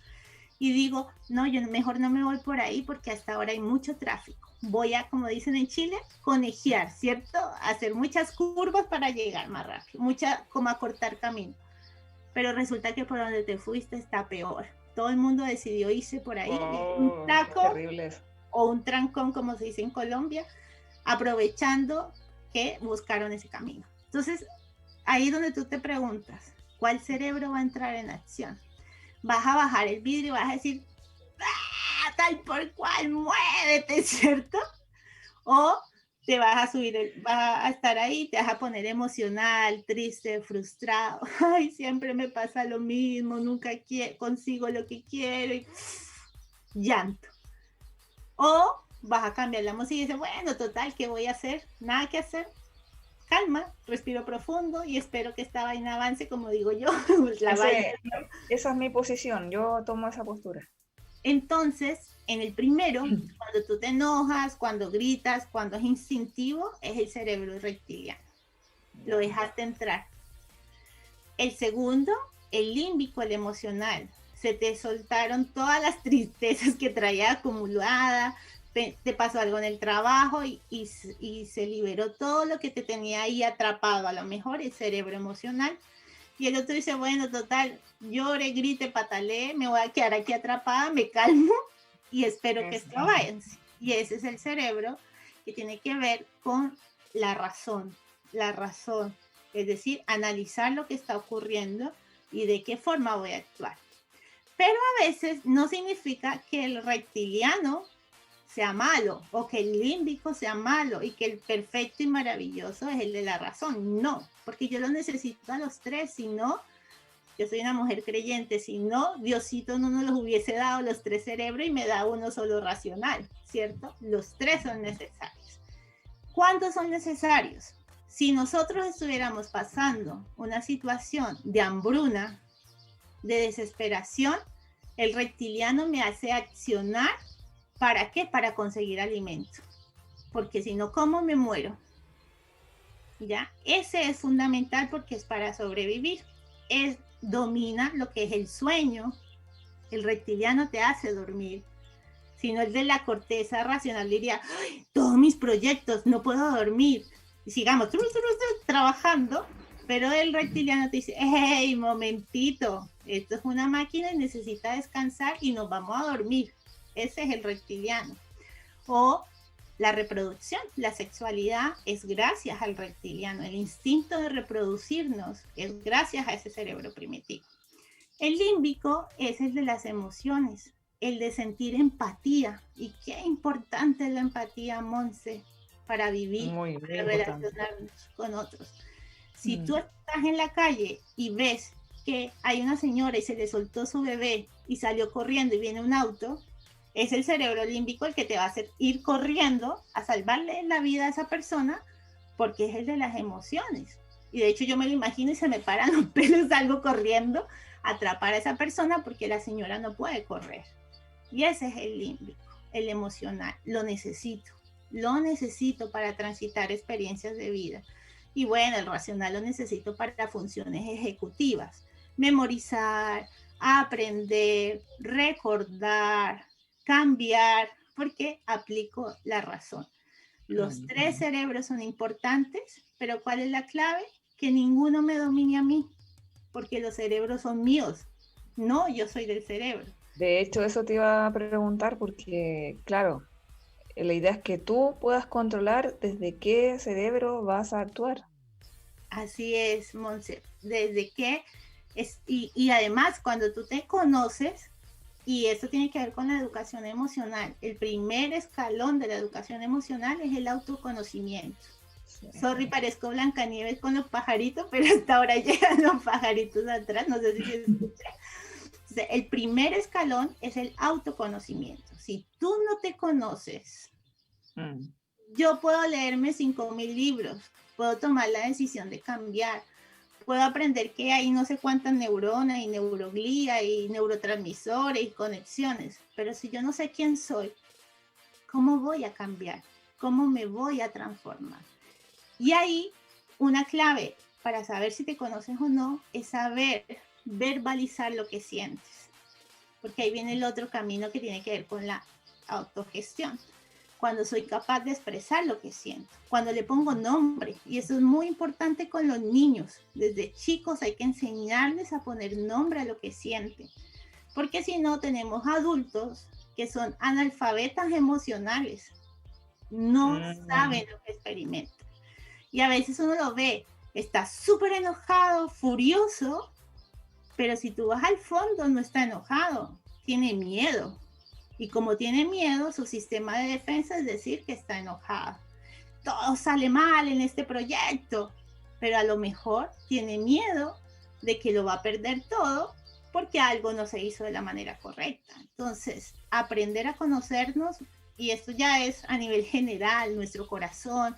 y digo, no, yo mejor no me voy por ahí porque hasta ahora hay mucho tráfico. Voy a, como dicen en Chile, conejear, ¿cierto? Hacer muchas curvas para llegar más rápido, como acortar camino. Pero resulta que por donde te fuiste está peor. Todo el mundo decidió irse por ahí, un taco terrible eso. O un trancón, como se dice en Colombia, aprovechando que buscaron ese camino. Entonces, ahí es donde tú te preguntas, ¿cuál cerebro va a entrar en acción? Vas a bajar el vidrio y vas a decir, ¡ah, tal por cual, muévete!, ¿cierto? O te vas a subir, vas a estar ahí, te vas a poner emocional, triste, frustrado. Ay, siempre me pasa lo mismo, nunca consigo lo que quiero, y llanto. O vas a cambiar la música y dices, bueno, total, ¿qué voy a hacer? Nada que hacer. Calma, respiro profundo y espero que esta vaina avance, como digo yo. Esa es mi posición, yo tomo esa postura. Entonces, en el primero, cuando tú te enojas, cuando gritas, cuando es instintivo, es el cerebro reptiliano. Lo dejaste entrar. El segundo, el límbico, el emocional. Se te soltaron todas las tristezas que traía acumulada, te pasó algo en el trabajo y se liberó todo lo que te tenía ahí atrapado, a lo mejor el cerebro emocional. Y el otro dice, bueno, total, llore, grite, patalee, me voy a quedar aquí atrapada, me calmo y espero que esto avance. Y ese es el cerebro que tiene que ver con la razón, es decir, analizar lo que está ocurriendo y de qué forma voy a actuar. Pero a veces no significa que el reptiliano sea malo o que el límbico sea malo y que el perfecto y maravilloso es el de la razón. No, porque yo lo necesito a los tres, si no, yo soy una mujer creyente, si no, Diosito no nos los hubiese dado los tres cerebros y me da uno solo racional, ¿cierto? Los tres son necesarios. ¿Cuántos son necesarios? Si nosotros estuviéramos pasando una situación de hambruna, de desesperación, el reptiliano me hace accionar. ¿Para qué? Para conseguir alimento. Porque si no como, me muero. ¿Ya? Ese es fundamental porque es para sobrevivir. Domina lo que es el sueño. El reptiliano te hace dormir. Si no, el de la corteza racional diría, todos mis proyectos, no puedo dormir. Y sigamos trabajando, pero el reptiliano te dice, hey, momentito, esto es una máquina y necesita descansar y nos vamos a dormir. Ese es el reptiliano. O la reproducción, la sexualidad es gracias al reptiliano. El instinto de reproducirnos es gracias a ese cerebro primitivo. El límbico es el de las emociones, el de sentir empatía. Y qué importante es la empatía, Monse, para vivir, para relacionarnos con otros. Si tú estás en la calle y ves que hay una señora y se le soltó su bebé y salió corriendo y viene un auto, es el cerebro límbico el que te va a hacer ir corriendo a salvarle la vida a esa persona porque es el de las emociones. Y de hecho yo me lo imagino y se me paran los pelos, salgo corriendo a atrapar a esa persona porque la señora no puede correr. Y ese es el límbico, el emocional. Lo necesito para transitar experiencias de vida. Y bueno, el racional lo necesito para funciones ejecutivas. Memorizar, aprender, recordar, cambiar, porque aplico la razón. Los tres cerebros son importantes, pero ¿cuál es la clave? Que ninguno me domine a mí, porque los cerebros son míos, no yo soy del cerebro. De hecho, eso te iba a preguntar porque, claro, la idea es que tú puedas controlar desde qué cerebro vas a actuar. Así es, Monse, desde qué y además cuando tú te conoces, y esto tiene que ver con la educación emocional, el primer escalón de la educación emocional es el autoconocimiento. Sí. Sorry, parezco Blancanieves con los pajaritos, pero hasta ahora llegan los pajaritos atrás, no sé si se escucha. Entonces, el primer escalón es el autoconocimiento. Si tú no te conoces, yo puedo leerme 5,000 libros, puedo tomar la decisión de cambiar, puedo aprender que hay no sé cuántas neuronas y neuroglía y neurotransmisores y conexiones, pero si yo no sé quién soy, ¿cómo voy a cambiar? ¿Cómo me voy a transformar? Y ahí una clave para saber si te conoces o no es saber verbalizar lo que sientes. porque ahí viene el otro camino que tiene que ver con la autogestión. Cuando soy capaz de expresar lo que siento, cuando le pongo nombre, y eso es muy importante con los niños. Desde chicos hay que enseñarles a poner nombre a lo que sienten, porque si no tenemos adultos que son analfabetas emocionales, no saben lo que experimentan. Y a veces uno lo ve, está súper enojado, furioso, pero si tú vas al fondo no está enojado, tiene miedo. Y como tiene miedo, su sistema de defensa es decir que está enojado. Todo sale mal en este proyecto, pero a lo mejor tiene miedo de que lo va a perder todo porque algo no se hizo de la manera correcta. Entonces, aprender a conocernos, y esto ya es a nivel general, nuestro corazón,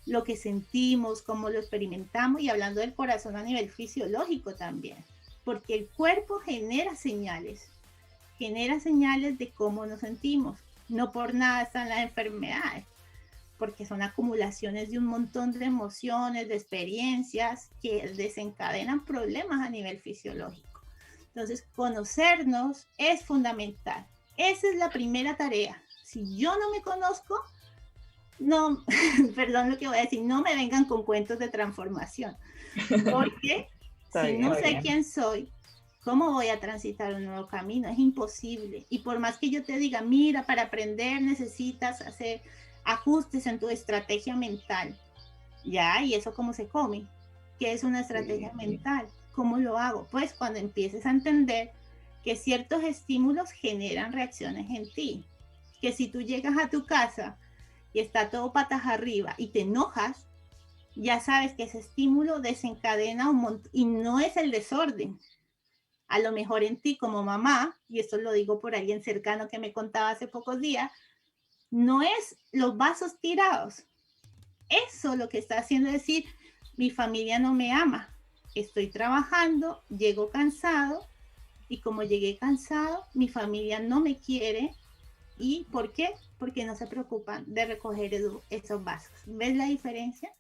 lo que sentimos, cómo lo experimentamos, y hablando del corazón a nivel fisiológico también, porque el cuerpo genera señales de cómo nos sentimos. No por nada están las enfermedades, porque son acumulaciones de un montón de emociones, de experiencias que desencadenan problemas a nivel fisiológico. Entonces, conocernos es fundamental. Esa es la primera tarea. Si yo no me conozco, no, perdón lo que voy a decir, no me vengan con cuentos de transformación, porque si no sé quién soy, ¿cómo voy a transitar un nuevo camino? Es imposible. Y por más que yo te diga, mira, para aprender necesitas hacer ajustes en tu estrategia mental. Ya, ¿y eso cómo se come? ¿Qué es una estrategia mental? ¿Cómo lo hago? Pues cuando empieces a entender que ciertos estímulos generan reacciones en ti. Que si tú llegas a tu casa y está todo patas arriba y te enojas, ya sabes que ese estímulo desencadena un montón, y no es el desorden. A lo mejor en ti como mamá, y esto lo digo por alguien cercano que me contaba hace pocos días, no es los vasos tirados. Eso lo que está haciendo es decir, mi familia no me ama, estoy trabajando, llego cansado, y como llegué cansado, mi familia no me quiere. ¿Y por qué? Porque no se preocupan de recoger esos vasos. ¿Ves la diferencia?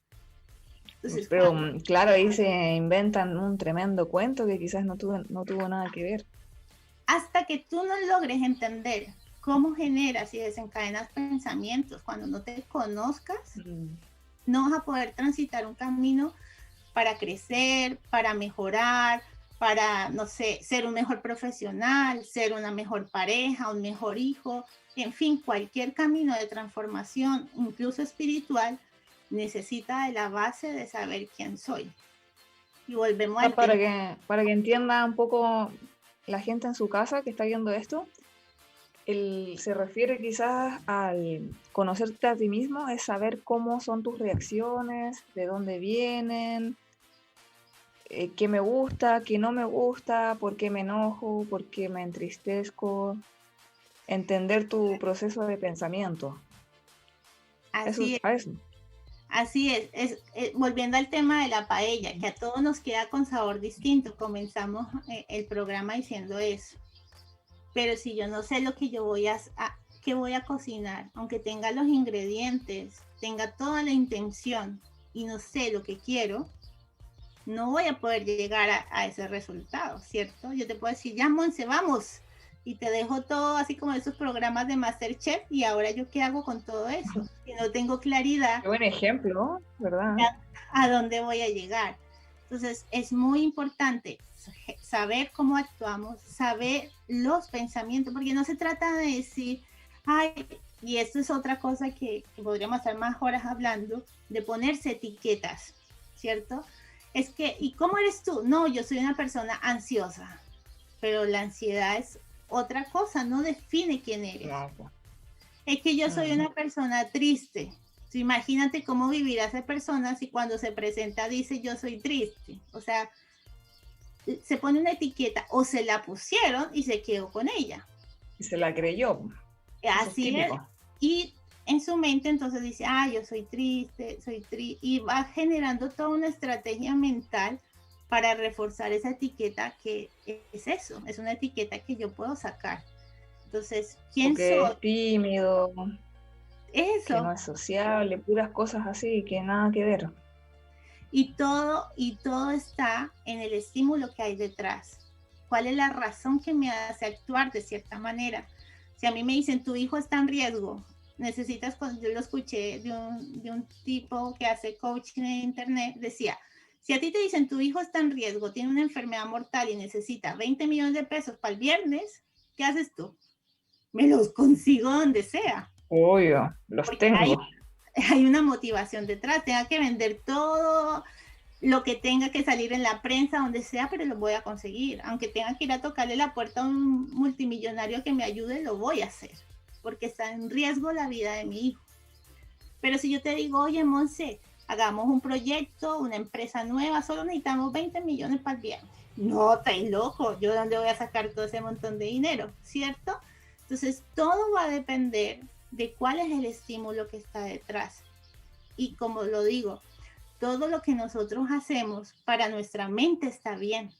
Entonces, pero claro, ahí se inventan un tremendo cuento que quizás no tuvo nada que ver. Hasta que tú no logres entender cómo generas y desencadenas pensamientos cuando no te conozcas, no vas a poder transitar un camino para crecer, para mejorar, para, no sé, ser un mejor profesional, ser una mejor pareja, un mejor hijo, en fin, cualquier camino de transformación, incluso espiritual, necesita de la base de saber quién soy. Y volvemos al tema. Para que entienda un poco la gente en su casa que está viendo esto, se refiere quizás al conocerte a ti mismo, es saber cómo son tus reacciones, de dónde vienen, qué me gusta, qué no me gusta, por qué me enojo, por qué me entristezco, entender tu proceso de pensamiento. Así es. Así es, volviendo al tema de la paella, que a todos nos queda con sabor distinto. Comenzamos el programa diciendo eso. Pero si yo no sé lo que yo voy a cocinar, aunque tenga los ingredientes, tenga toda la intención y no sé lo que quiero, no voy a poder llegar a ese resultado, ¿cierto? Yo te puedo decir, ya, Monse, vamos, y te dejo todo así como esos programas de MasterChef, y ahora yo qué hago con todo eso, si no tengo claridad. Qué buen ejemplo, ¿verdad? A dónde voy a llegar. Entonces es muy importante saber cómo actuamos, saber los pensamientos, porque no se trata de decir, ay, y esto es otra cosa que podríamos estar más horas hablando, de ponerse etiquetas, ¿cierto? Es que, ¿y cómo eres tú? No, yo soy una persona ansiosa, pero la ansiedad es otra cosa, no define quién eres. Es que yo soy una persona triste. Imagínate cómo vivirá esa persona si cuando se presenta dice yo soy triste. O sea, se pone una etiqueta o se la pusieron y se quedó con ella. Y se la creyó. Así es. Y en su mente entonces dice, yo soy triste, y va generando toda una estrategia mental para reforzar esa etiqueta que es eso, es una etiqueta que yo puedo sacar. Entonces, ¿quién soy? Es tímido. Eso. Que no es sociable, puras cosas así que nada que ver. Y todo está en el estímulo que hay detrás. ¿Cuál es la razón que me hace actuar de cierta manera? Si a mí me dicen, tu hijo está en riesgo, necesitas, yo lo escuché de un tipo que hace coaching en internet, decía, si a ti te dicen, tu hijo está en riesgo, tiene una enfermedad mortal y necesita 20 millones de pesos para el viernes, ¿qué haces tú? Me los consigo donde sea. Obvio, los Porque tengo. hay una motivación detrás, tenga que vender todo lo que tenga que salir en la prensa, donde sea, pero lo voy a conseguir. Aunque tenga que ir a tocarle la puerta a un multimillonario que me ayude, lo voy a hacer, porque está en riesgo la vida de mi hijo. Pero si yo te digo, oye, Monse, hagamos un proyecto, una empresa nueva, solo necesitamos 20 millones para el viernes. No, estás loco, ¿yo de dónde voy a sacar todo ese montón de dinero? ¿Cierto? Entonces, todo va a depender de cuál es el estímulo que está detrás. Y como lo digo, todo lo que nosotros hacemos para nuestra mente está bien.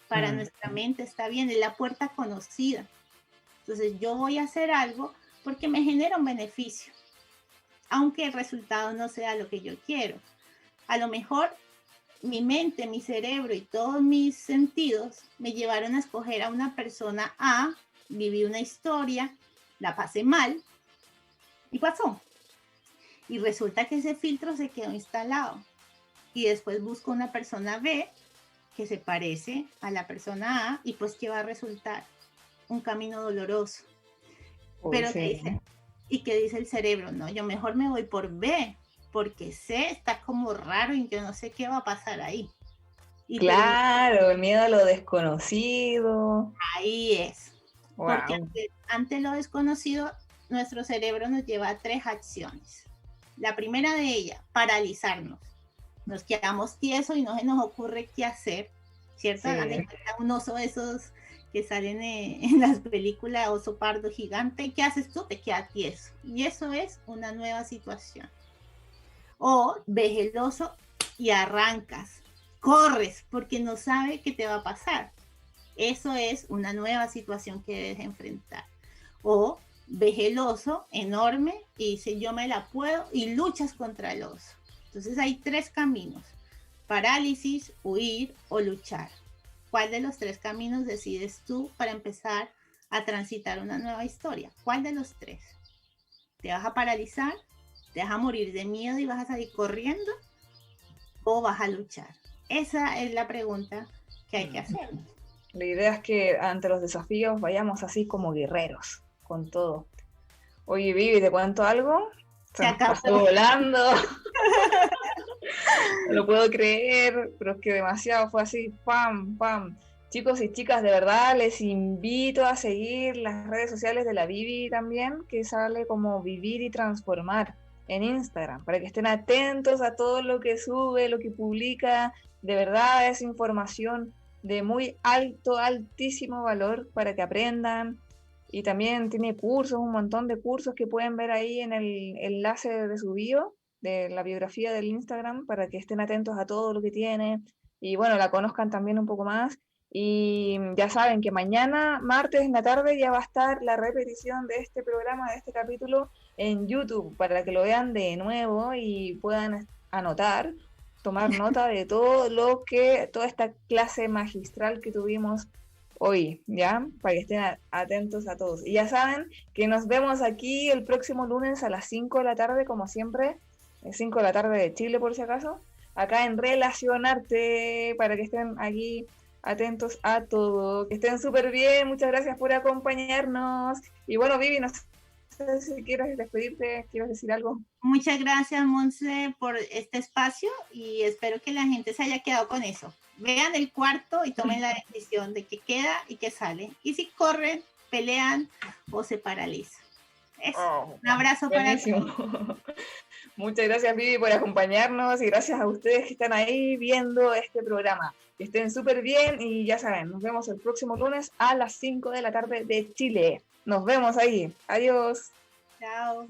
Para nuestra mente está bien, es la puerta conocida. Entonces yo voy a hacer algo porque me genera un beneficio, aunque el resultado no sea lo que yo quiero. A lo mejor mi mente, mi cerebro y todos mis sentidos me llevaron a escoger a una persona A, viví una historia, la pasé mal y pasó. Y resulta que ese filtro se quedó instalado. Y después busco una persona B que se parece a la persona A y pues ¿qué va a resultar? Un camino doloroso. Pero sí. ¿Qué dice el cerebro? No, yo mejor me voy por B, porque C está como raro y yo no sé qué va a pasar ahí. Y claro, el miedo a lo desconocido. Ahí es. Wow. Porque ante lo desconocido, nuestro cerebro nos lleva a 3 acciones. La primera de ellas, paralizarnos. Nos quedamos tiesos y no se nos ocurre qué hacer, ¿cierto? Sí. Un oso de esos que salen en las películas, oso pardo gigante, ¿qué haces tú? Te quedas tieso. Y eso es una nueva situación. O ves el oso y arrancas, corres porque no sabes qué te va a pasar. Eso es una nueva situación que debes enfrentar. O ves el oso enorme y dices, yo me la puedo, y luchas contra el oso. Entonces hay 3 caminos: parálisis, huir o luchar. ¿Cuál de los 3 caminos decides tú para empezar a transitar una nueva historia? ¿Cuál de los 3? ¿Te vas a paralizar? ¿Te vas a morir de miedo y vas a salir corriendo? ¿O vas a luchar? Esa es la pregunta que hay que hacer. La idea es que ante los desafíos vayamos así como guerreros, con todo. Oye, Vivi, ¿te cuento algo? Se nos pasó volando. No lo puedo creer, pero es que demasiado fue así, pam, pam. Chicos y chicas, de verdad les invito a seguir las redes sociales de la Vivi también, que sale como Vivir y Transformar en Instagram, para que estén atentos a todo lo que sube, lo que publica. De verdad es información de muy altísimo valor para que aprendan. Y también tiene cursos, un montón de cursos que pueden ver ahí en el enlace de su bio, de la biografía del Instagram, para que estén atentos a todo lo que tiene y bueno, la conozcan también un poco más. Y ya saben que mañana, martes en la tarde, ya va a estar la repetición de este programa, de este capítulo en YouTube, para que lo vean de nuevo y puedan anotar, tomar nota de toda esta clase magistral que tuvimos hoy, ¿ya? Para que estén atentos a todos. Y ya saben que nos vemos aquí el próximo lunes a las 5 de la tarde, como siempre, 5 de la tarde de Chile, por si acaso, acá en Relacionarte, para que estén aquí atentos a todo. Que estén súper bien, muchas gracias por acompañarnos. Y bueno, Vivi, no sé si quieres despedirte, quieres decir algo. Muchas gracias, Monse, por este espacio y espero que la gente se haya quedado con eso. Vean el cuarto y tomen la decisión de qué queda y qué sale. Y si corren, pelean o se paralizan. Eso. Un abrazo buenísimo. para todos. Muchas gracias, Vivi, por acompañarnos y gracias a ustedes que están ahí viendo este programa. Que estén súper bien y ya saben, nos vemos el próximo lunes a las 5 de la tarde de Chile. Nos vemos ahí. Adiós. Chao.